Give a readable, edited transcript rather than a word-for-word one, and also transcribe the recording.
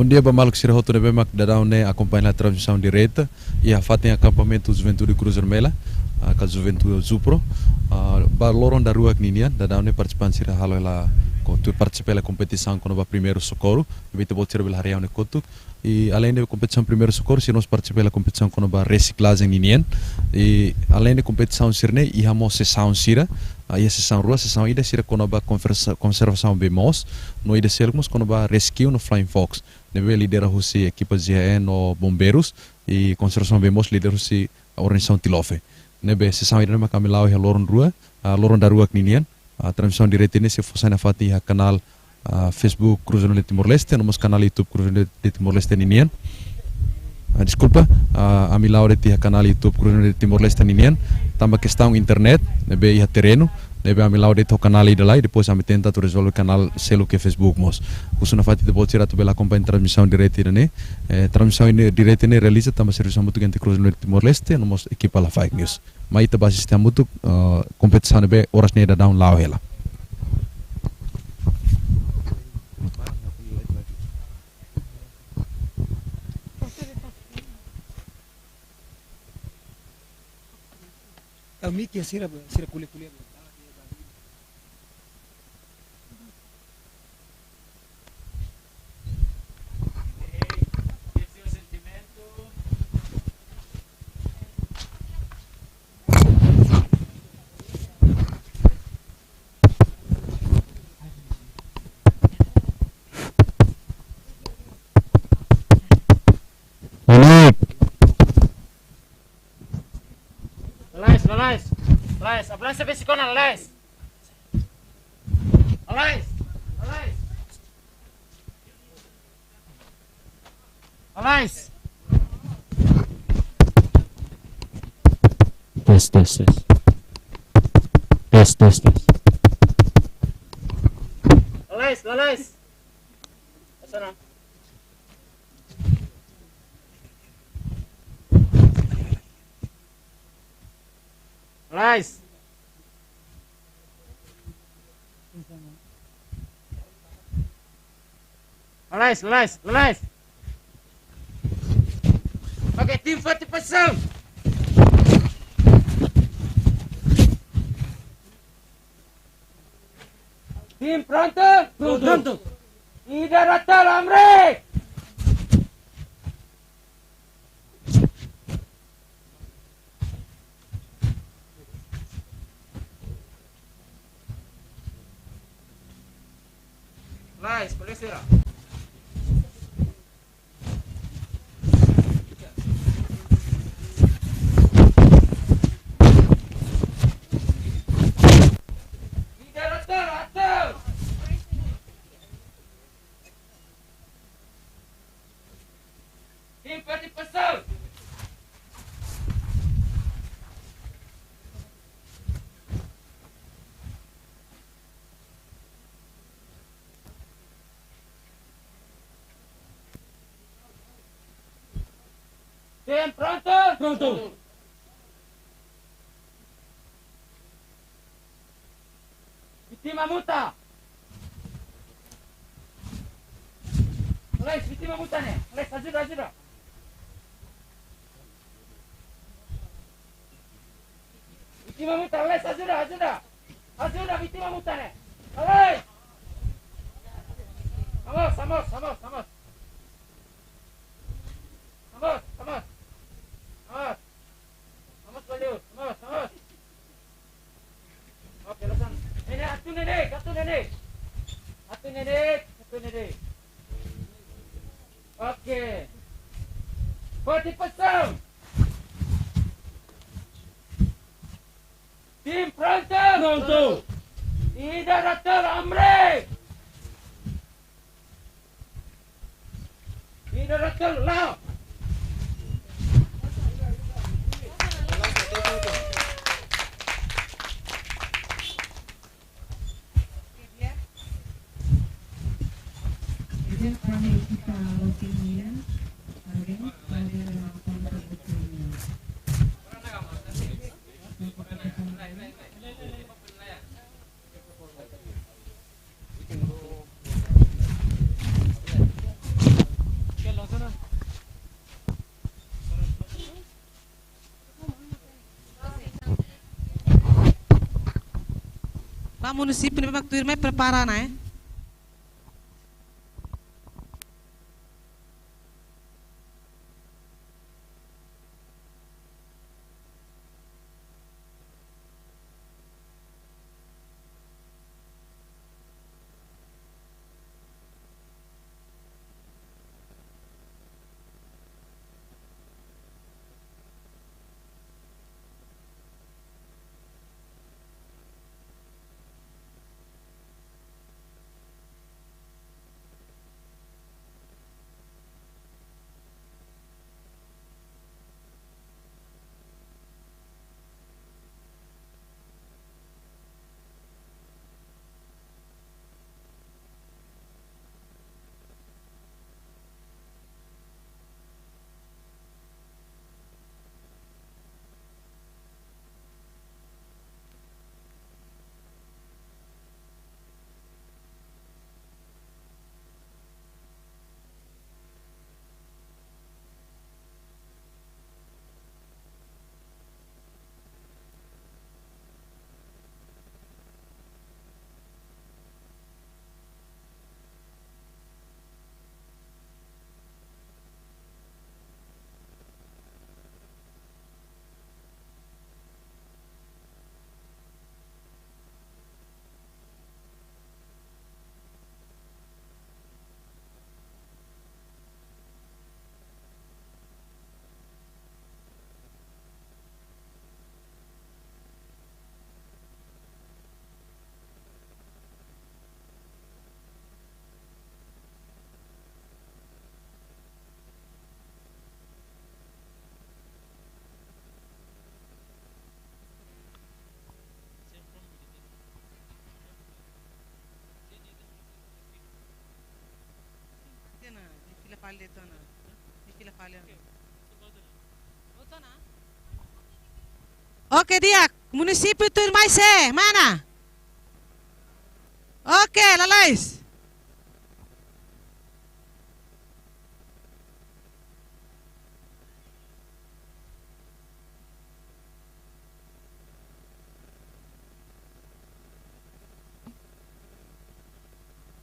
Bom dia, Bamalco Sirahoto Nebemak, Dadaune acompanha a transmissão direta e a fato em acampamento Juventude Cruz Vermelha, a Juventude Zupro, Baloron da Rua Ninian, Dadaune participante Sira Halo ela participei da competição quando vai primeiro socorro, e te botar pela reunião Kotuk, e além da competição primeiro socorro, se nós participei da competição quando vai reciclagem Ninian, e além da competição Sirne, e hamo sessão Sira, aí a sessão rua, sessão ida Sira quando vai conservação bemos, no ida Selmos quando vai rescue no Flying Fox. Nebe lidera husi equipa ZN no bombeiros e conservação bemos lidera husi a organização Tilofe. Nebe sessão ida kami lau ya loron rua, loron da rua Ninian. A transmissão direta ini se fosse na fati a canal Facebook Cruzano de Timor-Leste, no canal YouTube Cruzano de Timor-Leste Ninian. Desculpa, a milau de canal YouTube Cruzano de Timor-Leste Ninian. Tambah questão internet, nebe ia terreno, nebe a milau de canal ida lá e depois a me tenta tu resolver o canal selo que Facebook mos. Kusu na fati de bolsira tu bela acompanha transmissão direta ini. Transmissão direta ini realiza tambah serviço muito gente Cruzano de Timor-Leste, no equipa la fake news. Mas ita basis sistem muito competição nebe horas neda down lau hela. A mim que sira kuliah. Alais, ablança vê se com Alais. Alais. Tes. Alais. Sana. Alais. Oke, tim 40%. Tim pronto. Ida ratal Amrik. Alais, polisi lah. Tim pronto. Vítima multa. Alais, vítima multa nih. Alais, ajuda. Vítima multa, Alais, ajuda. Ajuda, vítima multa nih. Alais. Vamos. Vamos, Banyu. Vamos. Oke, lesan. Ini atu nenek. Oke. 40%. Tim pronto. Ida ratal Amrik. Ida ratal lah. Kami kita opinian, pada Pak município memang tuir mai prepara na Oke dia, município tuir mai mana? Oke, lalais.